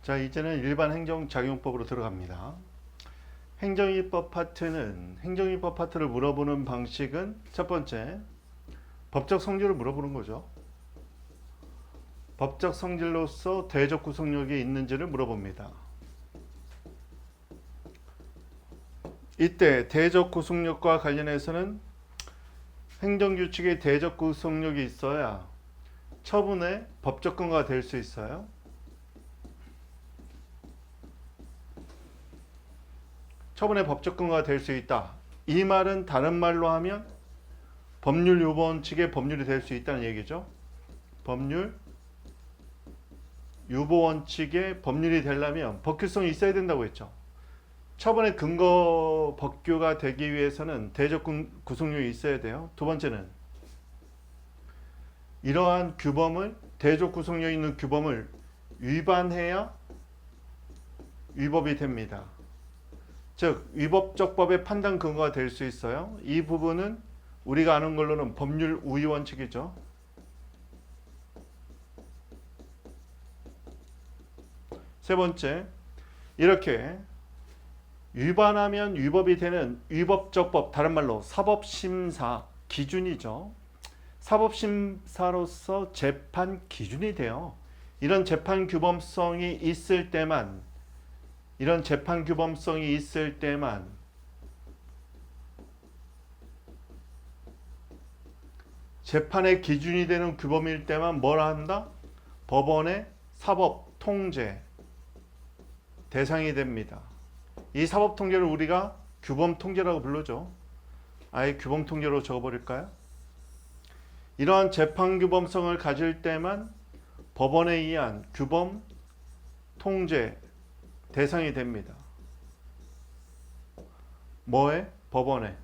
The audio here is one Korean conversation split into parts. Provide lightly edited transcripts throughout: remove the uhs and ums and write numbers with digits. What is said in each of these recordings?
자, 이제는 일반 행정작용법으로 들어갑니다. 행정입법 파트는 행정입법 파트를 물어보는 방식은 첫 번째, 법적 성질을 물어보는 거죠. 법적 성질로서 대적 구속력이 있는지를 물어봅니다. 이때 대적 구속력과 관련해서는 행정규칙의 대적 구속력이 있어야 처분의 법적 근거가 될 수 있어요. 처분의 법적 근거가 될 수 있다. 이 말은 다른 말로 하면 법률 유보 원칙의 법률이 될 수 있다는 얘기죠. 법률 유보 원칙의 법률이 되려면 법규성이 있어야 된다고 했죠. 처분의 근거 법규가 되기 위해서는 대적 구속력이 있어야 돼요. 두 번째는 이러한 규범을 대적 구속력 있는 규범을 위반해야 위법이 됩니다. 즉 위법적법의 판단 근거가 될 수 있어요. 이 부분은 우리가 아는 걸로는 법률 우위 원칙이죠. 세 번째, 이렇게 위반하면 위법이 되는 위법적법, 다른 말로 사법심사 기준이죠. 사법심사로서 재판 기준이 돼요. 이런 재판 규범성이 있을 때만 재판의 기준이 되는 규범일 때만 뭐라 한다? 법원의 사법 통제 대상이 됩니다. 이 사법 통제를 우리가 규범 통제라고 부르죠. 아예 규범 통제로 적어버릴까요? 이러한 재판 규범성을 가질 때만 법원에 의한 규범 통제 대상이 됩니다. 뭐에? 법원에.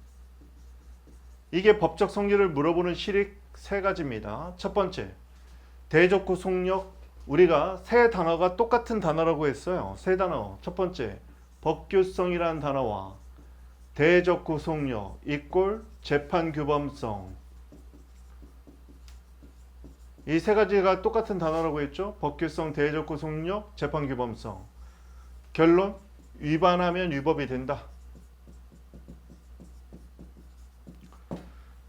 이게 법적 성질을 물어보는 실익 세 가지입니다. 첫 번째, 대적 구속력. 우리가 세 단어가 똑같은 단어라고 했어요. 세 단어. 첫 번째, 법규성이라는 단어와 대적 구속력 이꼴 재판 규범성. 이 세 가지가 똑같은 단어라고 했죠. 법규성, 대적 구속력, 재판 규범성. 결론, 위반하면 위법이 된다.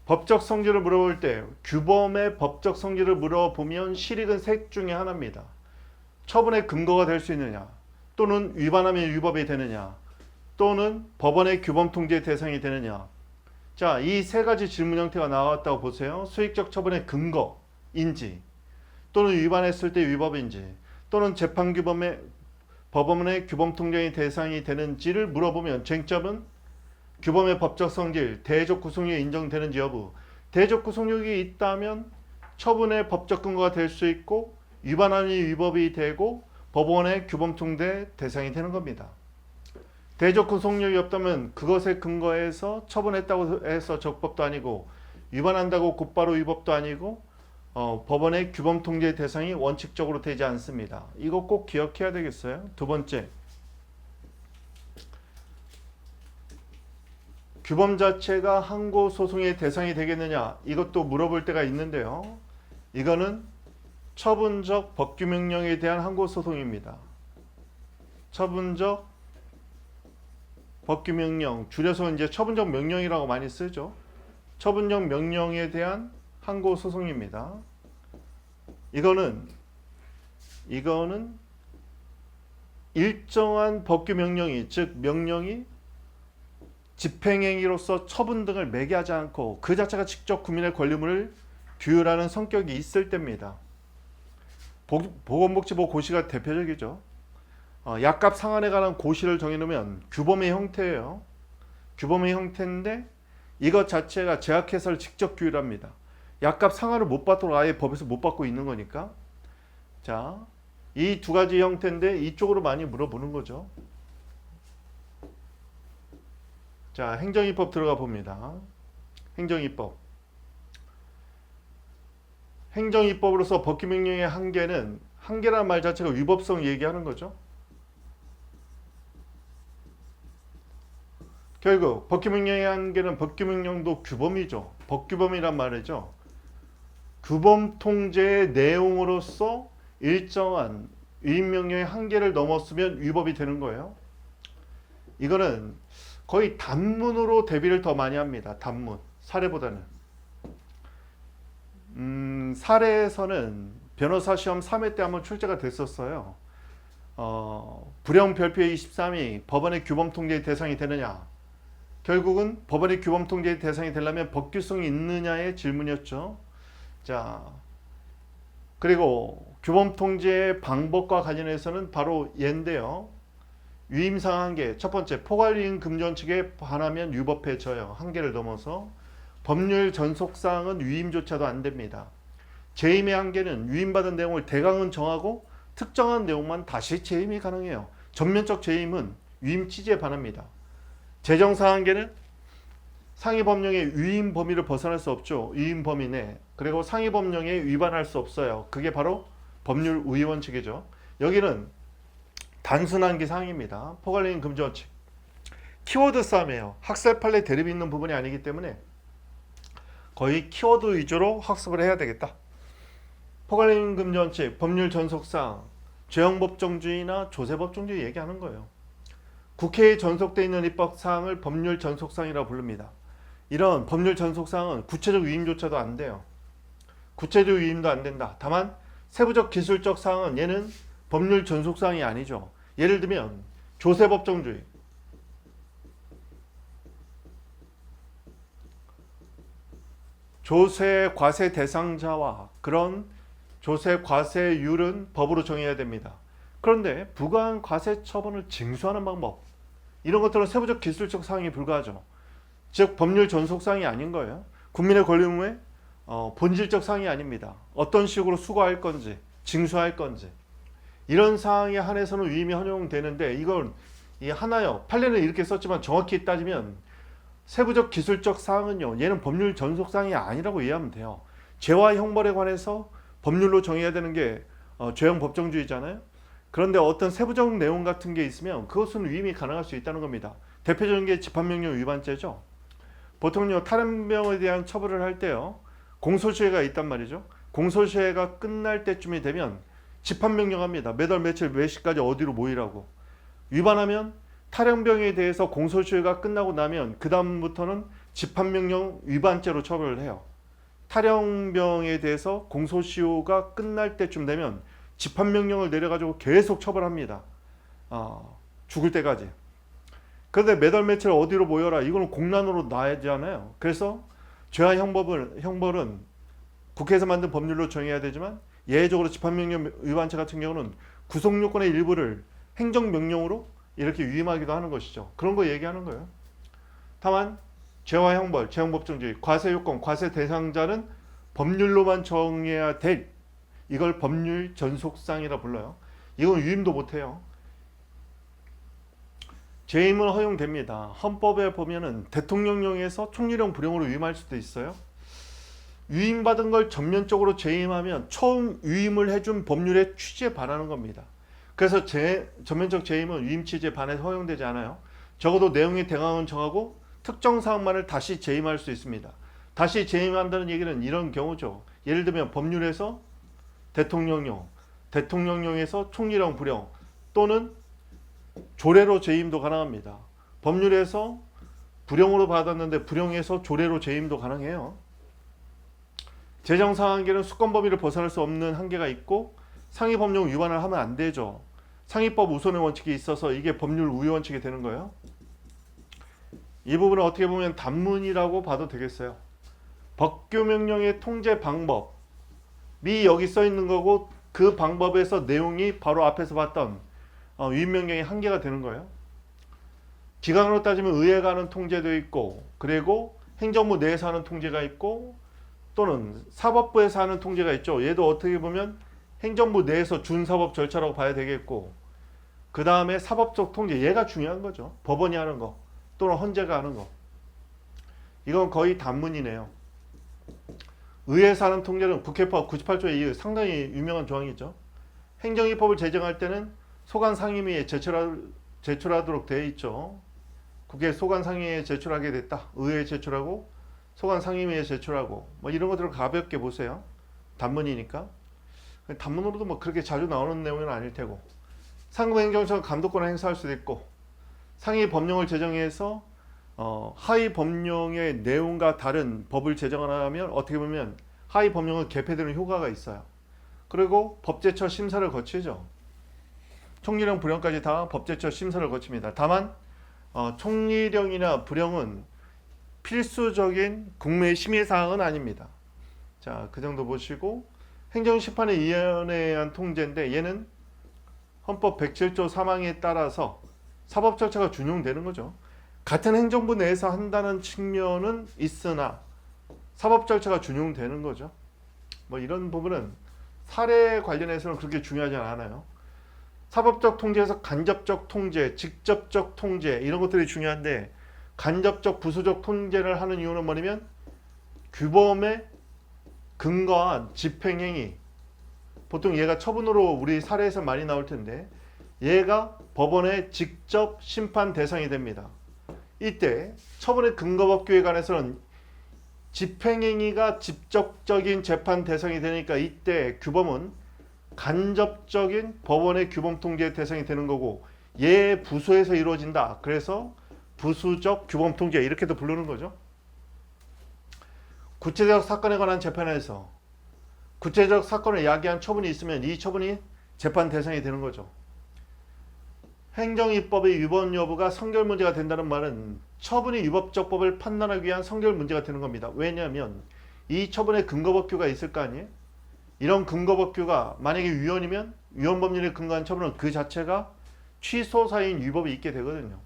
법적 성질을 물어볼 때 규범의 법적 성질을 물어보면 실익은 셋 중에 하나입니다. 처분의 근거가 될 수 있느냐, 또는 위반하면 위법이 되느냐, 또는 법원의 규범 통제 대상이 되느냐. 자, 이 세 가지 질문 형태가 나왔다고 보세요. 수익적 처분의 근거인지, 또는 위반했을 때 위법인지, 또는 재판 규범의 법원의 규범 통제의 대상이 되는지를 물어보면 쟁점은 규범의 법적 성질, 대적 구속력이 인정되는지 여부. 대적 구속력이 있다면 처분의 법적 근거가 될 수 있고 위반하니 위법이 되고 법원의 규범 통제 대상이 되는 겁니다. 대적 구속력이 없다면 그것에 근거해서 처분했다고 해서 적법도 아니고 위반한다고 곧바로 위법도 아니고 법원의 규범 통제 대상이 원칙적으로 되지 않습니다. 이거 꼭 기억해야 되겠어요. 두 번째, 규범 자체가 항고 소송의 대상이 되겠느냐, 이것도 물어볼 때가 있는데요. 이거는 처분적 법규명령에 대한 항고 소송입니다. 처분적 법규명령, 줄여서 이제 처분적 명령이라고 많이 쓰죠. 처분적 명령에 대한 항고 소송입니다. 이거는 일정한 법규명령이, 즉 명령이 집행행위로서 처분 등을 매개하지 않고 그 자체가 직접 국민의 권리물을 규율하는 성격이 있을 때입니다. 보건복지부 고시가 대표적이죠. 약값 상한에 관한 고시를 정해놓으면 규범의 형태예요. 규범의 형태인데 이것 자체가 제약회사를 직접 규율합니다. 약값 상한을 못 받도록 아예 법에서 못 받고 있는 거니까. 자, 이 두 가지 형태인데 이쪽으로 많이 물어보는 거죠. 자, 행정입법 들어가 봅니다. 행정입법. 행정입법으로서 법규명령의 한계라는 말 자체가 위법성 얘기하는 거죠. 결국 법규명령의 한계는 법규명령도 규범이죠. 법규범이란 말이죠. 규범 통제의 내용으로서 일정한 위임명령의 한계를 넘었으면 위법이 되는 거예요. 이거는 거의 단문으로 대비를 더 많이 합니다. 단문. 사례보다는. 사례에서는 변호사 시험 3회 때 한번 출제가 됐었어요. 불용 별표 23이 법원의 규범 통제의 대상이 되느냐. 결국은 법원의 규범 통제의 대상이 되려면 법규성이 있느냐의 질문이었죠. 자, 그리고 규범 통제의 방법과 관련해서는 바로 얘인데요. 위임상 한계. 첫 번째, 포괄위임 금지원칙에 반하면 위법해져요. 한계를 넘어서. 법률 전속사항은 위임조차도 안 됩니다. 재임의 한계는 위임받은 내용을 대강은 정하고 특정한 내용만 다시 재임이 가능해요. 전면적 재임은 위임 취지에 반합니다. 재정상 한계는 상위 법령의 위임 범위를 벗어날 수 없죠. 위임 범위 내. 그리고 상위 법령에 위반할 수 없어요. 그게 바로 법률 우위 원칙이죠. 여기는 단순한 게 상입니다. 포괄위임 금지 원칙. 키워드 싸움이에요. 학습 판례 대립이 있는 부분이 아니기 때문에 거의 키워드 위주로 학습을 해야 되겠다. 포괄위임 금지 원칙, 법률 전속사항, 죄형법정주의나 조세법정주의 얘기하는 거예요. 국회에 전속되어 있는 입법사항을 법률 전속사항이라고 부릅니다. 이런 법률 전속사항은 구체적 위임조차도 안 돼요. 구체적 위임도 안 된다. 다만 세부적 기술적 사항은 얘는 법률 전속사항이 아니죠. 예를 들면 조세법정주의, 조세 과세 대상자와 그런 조세 과세율은 법으로 정해야 됩니다. 그런데 부과한 과세 처분을 징수하는 방법, 이런 것들은 세부적 기술적 사항에 불과하죠. 즉 법률 전속사항이 아닌 거예요. 국민의 권리 의무의 본질적 사항이 아닙니다. 어떤 식으로 수거할 건지 징수할 건지 이런 사항에 한해서는 위임이 허용되는데, 이건 이 하나요. 판례는 이렇게 썼지만 정확히 따지면 세부적 기술적 사항은요, 얘는 법률 전속사항이 아니라고 이해하면 돼요. 죄와 형벌에 관해서 법률로 정해야 되는 게 죄형 법정주의잖아요. 그런데 어떤 세부적 내용 같은 게 있으면 그것은 위임이 가능할 수 있다는 겁니다. 대표적인 게 집합명령 위반죄죠. 보통요, 탈원병에 대한 처벌을 할 때요, 공소시효가 있단 말이죠. 공소시효가 끝날 때쯤이 되면 집합명령합니다. 몇 월 며칠 몇 시까지 어디로 모이라고. 위반하면 탈영병에 대해서 공소시효가 끝나고 나면 그 다음부터는 집합명령 위반죄로 처벌을 해요. 탈영병에 대해서 공소시효가 끝날 때쯤 되면 집합명령을 내려가지고 계속 처벌합니다. 죽을 때까지. 그런데 몇 월 며칠 어디로 모여라, 이거는 공란으로 놔야잖아요. 그래서 죄와 형벌은 국회에서 만든 법률로 정해야 되지만, 예외적으로 집합명령 위반죄 같은 경우는 구속요건의 일부를 행정명령으로 이렇게 위임하기도 하는 것이죠. 그런 거 얘기하는 거예요. 다만 죄와 형벌, 죄형법정주의, 과세요건, 과세 대상자는 법률로만 정해야 될, 이걸 법률 전속사항이라 불러요. 이건 위임도 못해요. 재임은 허용됩니다. 헌법에 보면은 대통령령에서 총리령 불용으로 위임할 수도 있어요. 위임받은 걸 전면적으로 재임하면 처음 위임을 해준 법률의 취지에 반하는 겁니다. 그래서 전면적 재임은 위임 취지에 반해서 허용되지 않아요. 적어도 내용의 대강은 정하고 특정 사항만을 다시 재임할 수 있습니다. 다시 재임한다는 얘기는 이런 경우죠. 예를 들면 법률에서 대통령령, 대통령령에서 총리령 불용, 또는 조례로 재임도 가능합니다. 법률에서 불용으로 받았는데 불용에서 조례로 재임도 가능해요. 재정상 한계는 수권 범위를 벗어날 수 없는 한계가 있고, 상위 법령 위반을 하면 안 되죠. 상위법 우선의 원칙이 있어서 이게 법률 우위 원칙이 되는 거예요. 이 부분은 어떻게 보면 단문이라고 봐도 되겠어요. 법규명령의 통제 방법이 여기 써 있는 거고, 그 방법에서 내용이 바로 앞에서 봤던 위임명령의 한계가 되는 거예요. 기관으로 따지면 의회가 하는 통제도 있고, 그리고 행정부 내에서 하는 통제가 있고, 또는 사법부에서 하는 통제가 있죠. 얘도 어떻게 보면 행정부 내에서 준사법 절차라고 봐야 되겠고, 그 다음에 사법적 통제, 얘가 중요한 거죠. 법원이 하는 거 또는 헌재가 하는 거. 이건 거의 단문이네요. 의회에서 하는 통제는 국회법 98조에 의해 상당히 유명한 조항이죠. 행정입법을 제정할 때는 소관 상임위에 제출하도록 되어 있죠. 국회 소관 상임위에 제출하게 됐다. 의회에 제출하고 소관 상임위에 제출하고, 뭐 이런 것들을 가볍게 보세요. 단문이니까. 단문으로도 뭐 그렇게 자주 나오는 내용은 아닐 테고, 상급행정처가 감독권을 행사할 수도 있고, 상위 법령을 제정해서 하위 법령의 내용과 다른 법을 제정하면 어떻게 보면 하위 법령은 개폐되는 효과가 있어요. 그리고 법제처 심사를 거치죠. 총리령, 부령까지 다 법제처 심사를 거칩니다. 다만 총리령이나 부령은 필수적인 국무회의 심의사항은 아닙니다. 자, 그 정도 보시고, 행정심판위원회에 의한 통제인데 얘는 헌법 107조 3항에 따라서 사법 절차가 준용되는 거죠. 같은 행정부 내에서 한다는 측면은 있으나 사법 절차가 준용되는 거죠. 뭐 이런 부분은 사례 관련해서는 그렇게 중요하지 않아요. 사법적 통제에서 간접적 통제, 직접적 통제 이런 것들이 중요한데, 간접적 부수적 통제를 하는 이유는 뭐냐면 규범에 근거한 집행행위, 보통 얘가 처분으로 우리 사례에서 많이 나올 텐데 얘가 법원의 직접 심판 대상이 됩니다. 이때 처분의 근거법규에 관해서는 집행행위가 직접적인 재판 대상이 되니까 이때 규범은 간접적인 법원의 규범 통제 대상이 되는 거고, 얘 부수에서 이루어진다. 그래서 부수적 규범 통제 이렇게도 부르는 거죠. 구체적 사건에 관한 재판에서 구체적 사건을 야기한 처분이 있으면 이 처분이 재판 대상이 되는 거죠. 행정입법의 위법 여부가 성결 문제가 된다는 말은 처분이 위법적 법을 판단하기 위한 성결 문제가 되는 겁니다. 왜냐하면 이 처분에 근거법규가 있을 거 아니에요? 이런 근거법규가 만약에 위헌이면 위헌법률에 근거한 처분은 그 자체가 취소사인 위법이 있게 되거든요.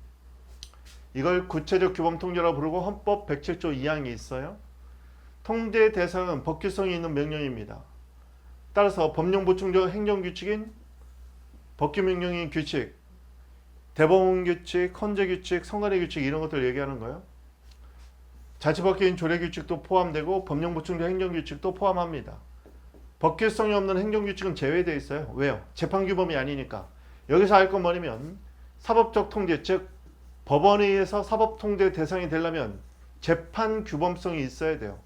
이걸 구체적 규범 통제라고 부르고 헌법 107조 2항이 있어요. 통제 대상은 법규성이 있는 명령입니다. 따라서 법령 보충적 행정규칙인 법규명령인 규칙, 대법원규칙, 헌재규칙, 성관위규칙 이런 것들 얘기하는 거예요. 자치법규인 조례규칙도 포함되고 법령 보충적 행정규칙도 포함합니다. 법규성이 없는 행정규칙은 제외되어 있어요. 왜요? 재판규범이 아니니까. 여기서 알 건 뭐냐면 사법적 통제, 즉 법원에 의해서 사법통제 대상이 되려면 재판규범성이 있어야 돼요.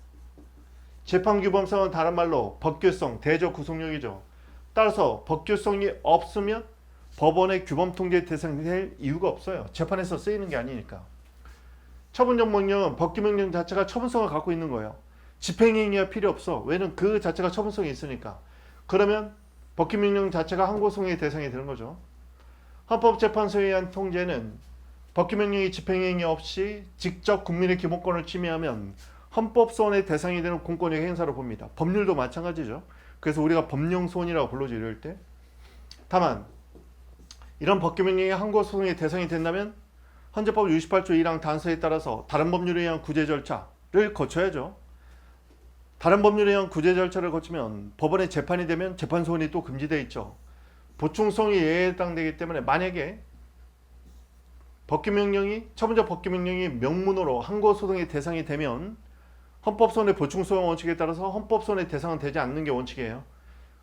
재판규범성은 다른 말로 법규성, 대적 구속력이죠. 따라서 법규성이 없으면 법원의 규범통제 대상이 될 이유가 없어요. 재판에서 쓰이는 게 아니니까. 처분적 명령은 법규명령 자체가 처분성을 갖고 있는 거예요. 집행행위가 필요 없어. 왜냐면 그 자체가 처분성이 있으니까. 그러면 법규명령 자체가 항고소송의 대상이 되는 거죠. 헌법재판소에 의한 통제는 법규명령이 집행행위 없이 직접 국민의 기본권을 침해하면 헌법소원의 대상이 되는 공권력 행사로 봅니다. 법률도 마찬가지죠. 그래서 우리가 법령소원이라고 불러죠, 이럴 때. 다만 이런 법규명령이 항고소송의 대상이 된다면 헌재법 68조 1항 단서에 따라서 다른 법률에 의한 구제 절차를 거쳐야죠. 다른 법률에 의한 구제 절차를 거치면 법원의 재판이 되면 재판소원이 또 금지되어 있죠. 보충성이 예에 해당되기 때문에 만약에 법규명령이 처분적 법규명령이 명문으로 항고소송의 대상이 되면 헌법소원의 보충소원 원칙에 따라서 헌법소원의 대상은 되지 않는 게 원칙이에요.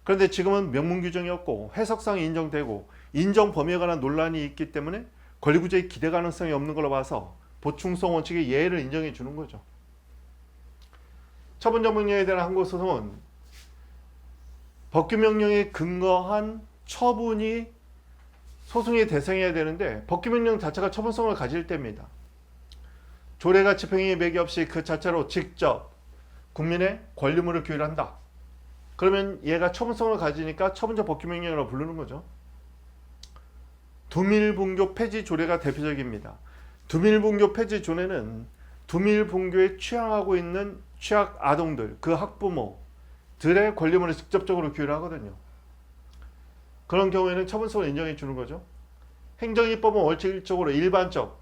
그런데 지금은 명문 규정이 없고 해석상이 인정되고 인정 범위에 관한 논란이 있기 때문에 권리구제의 기대 가능성이 없는 걸로 봐서 보충성 원칙의 예외를 인정해 주는 거죠. 처분적 명령에 대한 항고소송은 법규명령에 근거한 처분이 소송의 대상이어야 되는데 법규명령 자체가 처분성을 가질 때입니다. 조례가 집행행위에 매개 없이 그 자체로 직접 국민의 권리물을 규율한다. 그러면 얘가 처분성을 가지니까 처분적 법규명령이라고 부르는 거죠. 두밀분교 폐지 조례가 대표적입니다. 두밀분교 폐지 조례는 두밀분교에 취항하고 있는 취약 아동들, 그 학부모들의 권리물을 직접적으로 규율하거든요. 그런 경우에는 처분성을 인정해 주는 거죠. 행정입법은 원칙적으로 일반적,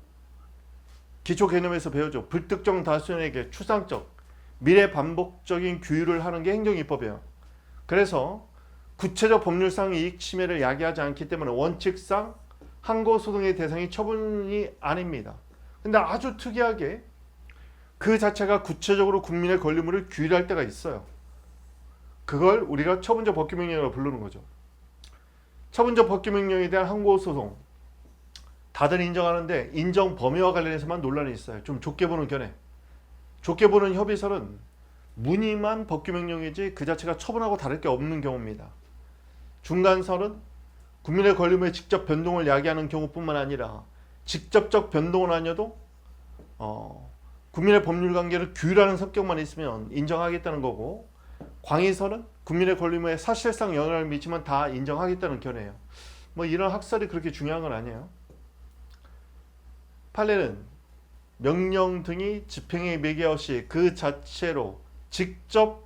기초 개념에서 배우죠. 불특정 다수인에게 추상적, 미래 반복적인 규율을 하는 게 행정입법이에요. 그래서 구체적 법률상 이익 침해를 야기하지 않기 때문에 원칙상 항고소송의 대상이 처분이 아닙니다. 근데 아주 특이하게 그 자체가 구체적으로 국민의 권리물을 규율할 때가 있어요. 그걸 우리가 처분적 법규명령이라고 부르는 거죠. 처분적 법규명령에 대한 항고소송 다들 인정하는데 인정 범위와 관련해서만 논란이 있어요. 좀 좁게 보는 견해. 좁게 보는 협의설은 무늬만 법규명령이지 그 자체가 처분하고 다를 게 없는 경우입니다. 중간설은 국민의 권리 의무의 직접 변동을 야기하는 경우뿐만 아니라 직접적 변동은 아니어도 국민의 법률 관계를 규율하는 성격만 있으면 인정하겠다는 거고, 광의설은 국민의 권리 의무에 사실상 영향을 미치면 다 인정하겠다는 견해예요. 뭐 이런 학설이 그렇게 중요한 건 아니에요. 판례는 명령 등이 집행에 매개 없이 그 자체로 직접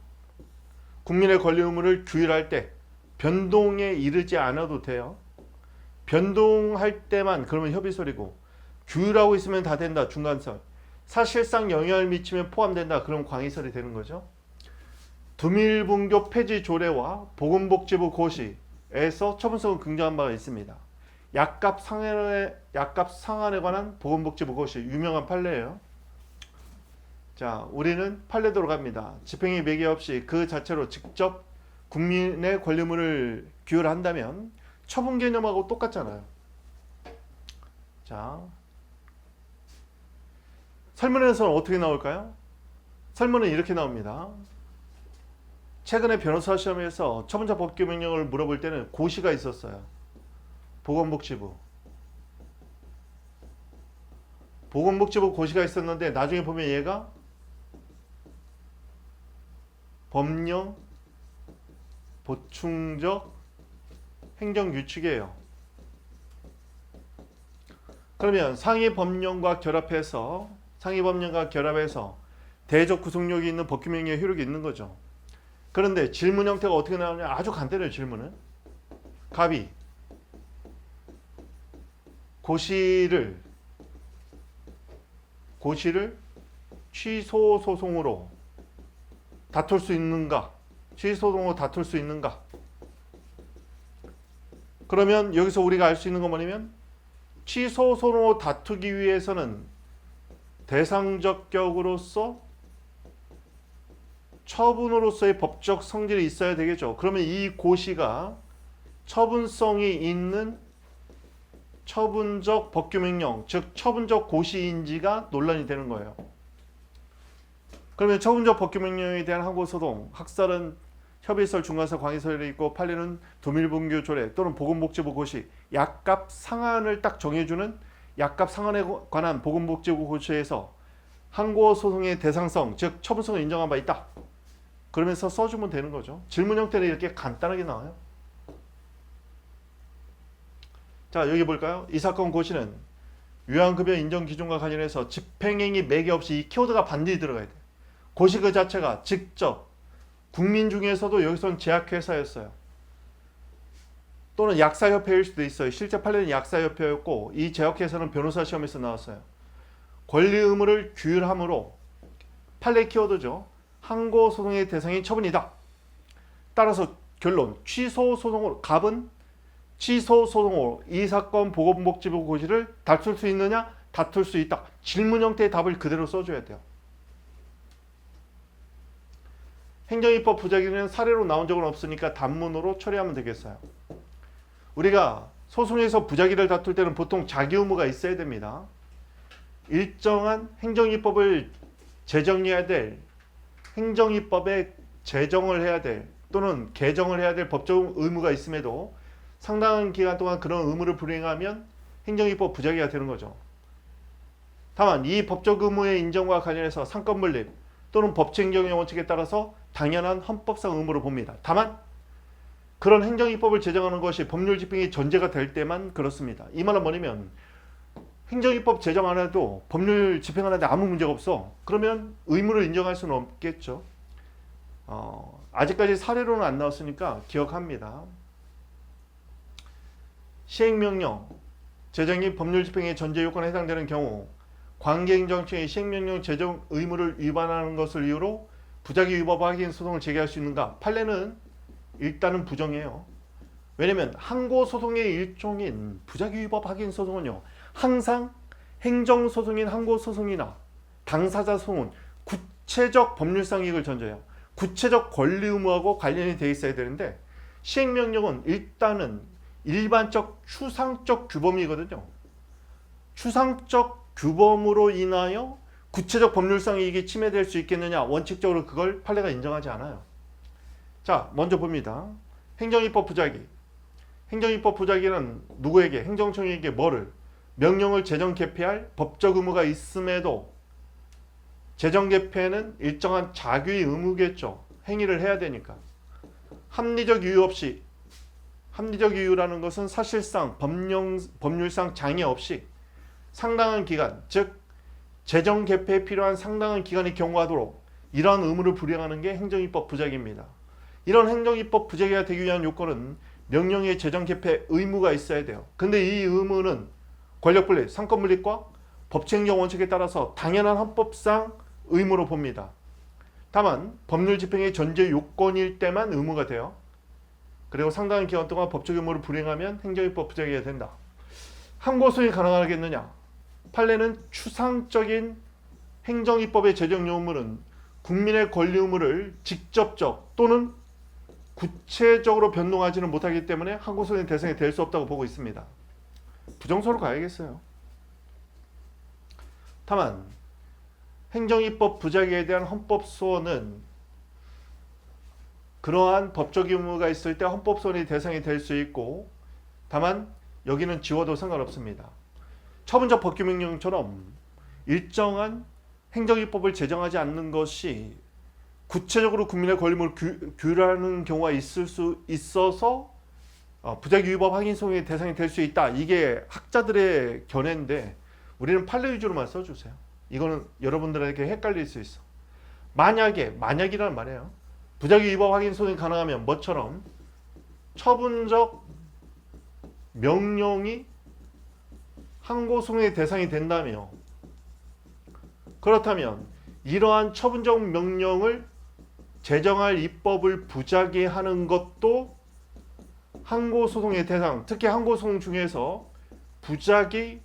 국민의 권리 의무를 규율할 때 변동에 이르지 않아도 돼요. 변동할 때만 그러면 협의설이고, 규율하고 있으면 다 된다, 중간설. 사실상 영향을 미치면 포함된다, 그럼 광의설이 되는 거죠. 두밀분교 폐지 조례와 보건복지부 고시에서 처분성을 긍정한 바가 있습니다. 약값 상한에 관한 보건복지부 고시, 유명한 판례예요. 자, 우리는 판례대로 갑니다. 집행에 매개 없이 그 자체로 직접 국민의 권리 의무를 규율한다면 처분 개념하고 똑같잖아요. 자, 설문에서는 어떻게 나올까요? 설문은 이렇게 나옵니다. 최근에 변호사 시험에서 처분자 법규 명령을 물어볼 때는 고시가 있었어요. 보건복지부 고시가 있었는데 나중에 보면 얘가 법령 보충적 행정규칙이에요. 그러면 상위 법령과 결합해서 대적 구속력이 있는 법규 명령의 효력이 있는 거죠. 그런데 질문 형태가 어떻게 나오냐? 아주 간단해요. 질문은 갑이 고시를 취소 소송으로 다툴 수 있는가? 취소소송으로 다툴 수 있는가? 그러면 여기서 우리가 알 수 있는 건 뭐냐면, 취소소송으로 다투기 위해서는 대상적 격으로서 처분으로서의 법적 성질이 있어야 되겠죠. 그러면 이 고시가 처분성이 있는 처분적 법규명령, 즉 처분적 고시인지가 논란이 되는 거예요. 그러면 처분적 법규명령에 대한 항고소송, 학설은 협의설, 중간설, 광의설이 있고, 판례는 두밀분교 조례 또는 보건복지부 고시, 약값 상한을 딱 정해주는 약값 상한에 관한 보건복지부 고시에서 항고소송의 대상성, 즉 처분성을 인정한 바 있다. 그러면서 써주면 되는 거죠. 질문 형태는 이렇게 간단하게 나와요. 자, 여기 볼까요? 이 사건 고시는 요양급여 인정 기준과 관련해서 집행행위 매개 없이, 이 키워드가 반드시 들어가야 돼요. 고시 그 자체가 직접 국민 중에서도 여기서는 제약회사였어요. 또는 약사협회일 수도 있어요. 실제 판례는 약사협회였고, 이 제약회사는 변호사 시험에서 나왔어요. 권리 의무를 규율함으로, 판례 키워드죠. 항고소송의 대상인 처분이다. 따라서 결론, 취소소송으로, 갑은 취소소송으로 이 사건 보건복지부 고시를 다툴 수 있느냐? 다툴 수 있다. 질문 형태의 답을 그대로 써줘야 돼요. 행정입법 부작위는 사례로 나온 적은 없으니까 단문으로 처리하면 되겠어요. 우리가 소송에서 부작위를 다툴 때는 보통 자기 의무가 있어야 됩니다. 일정한 행정입법을 제정해야 될, 행정입법에 제정을 해야 될 또는 개정을 해야 될 법적 의무가 있음에도 상당한 기간 동안 그런 의무를 불이행하면 행정입법 부작위가 되는 거죠. 다만 이 법적 의무의 인정과 관련해서 상권분립 또는 법치행정의 원칙에 따라서 당연한 헌법상 의무로 봅니다. 다만 그런 행정입법을 제정하는 것이 법률 집행이 전제가 될 때만 그렇습니다. 이 말은 뭐냐면, 행정입법 제정 안 해도 법률 집행하는데 아무 문제가 없어. 그러면 의무를 인정할 수는 없겠죠. 아직까지 사례로는 안 나왔으니까 기억합니다. 시행명령, 제정이 법률 집행의 전제 요건에 해당되는 경우 관계행정청의 시행명령 제정 의무를 위반하는 것을 이유로 부작위 위법 확인 소송을 제기할 수 있는가? 판례는 일단은 부정해요. 왜냐면 항고소송의 일종인 부작위 위법 확인 소송은요, 항상 행정소송인 항고소송이나 당사자 소송은 구체적 법률상 이익을 전제해요. 구체적 권리 의무하고 관련이 돼 있어야 되는데, 시행명령은 일단은 일반적 추상적 규범이거든요. 추상적 규범으로 인하여 구체적 법률상 이익이 침해될 수 있겠느냐? 원칙적으로 그걸 판례가 인정하지 않아요. 자, 먼저 봅니다. 행정입법 부작위. 행정입법 부작위는 누구에게? 행정청에게 뭐를? 명령을 재정 개폐할 법적 의무가 있음에도 재정 개폐는 일정한 자규의 의무겠죠. 행위를 해야 되니까. 합리적 이유 없이, 합리적 이유라는 것은 사실상 법률상 장애 없이 상당한 기간, 즉 재정 개폐에 필요한 상당한 기간이 경과하도록 이러한 의무를 불이행하는 게 행정입법 부작위입니다. 이런 행정입법 부작위가 되기 위한 요건은 명령의 재정 개폐 의무가 있어야 돼요. 근데 이 의무는 권력분립, 상권분립과 법치행정 원칙에 따라서 당연한 헌법상 의무로 봅니다. 다만 법률 집행의 전제 요건일 때만 의무가 돼요. 그리고 상당한 기간 동안 법적 의무를 불이행하면 행정입법 부작위가 된다. 항고소송이 가능하겠느냐? 판례는 추상적인 행정입법의 제정 요구물은 국민의 권리 의무를 직접적 또는 구체적으로 변동하지는 못하기 때문에 항고소송의 대상이 될 수 없다고 보고 있습니다. 부정소로 가야겠어요. 다만 행정입법 부작위에 대한 헌법소원은 그러한 법적 의무가 있을 때 헌법소원의 대상이 될 수 있고, 다만 여기는 지워도 상관없습니다. 처분적 법규명령처럼 일정한 행정입법을 제정하지 않는 것이 구체적으로 국민의 권리를 규율하는 경우가 있을 수 있어서 부작위법 확인소송의 대상이 될 수 있다. 이게 학자들의 견해인데 우리는 판례 위주로만 써주세요. 이거는 여러분들에게 헷갈릴 수 있어. 만약이라는 말이에요. 부작위법 확인소송이 가능하면 뭐처럼 처분적 명령이 항고소송의 대상이 된다며, 그렇다면 이러한 처분적 명령을 제정할 입법을 부작위하는 것도 항고소송의 대상, 특히 항고소송 중에서 부작위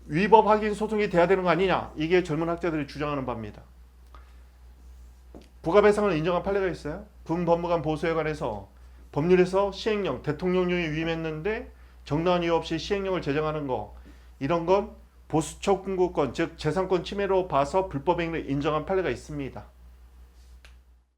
위법 확인 소송이 돼야 되는 거 아니냐, 이게 젊은 학자들이 주장하는 바입니다. 부가배상을 인정한 판례가 있어요. 분법무관 보수에 관해서 법률에서 시행령, 대통령령이 위임했는데 정당한 이유 없이 시행령을 제정하는 거, 이런 건 보수적 궁고권, 즉 재산권 침해로 봐서 불법행위를 인정한 판례가 있습니다.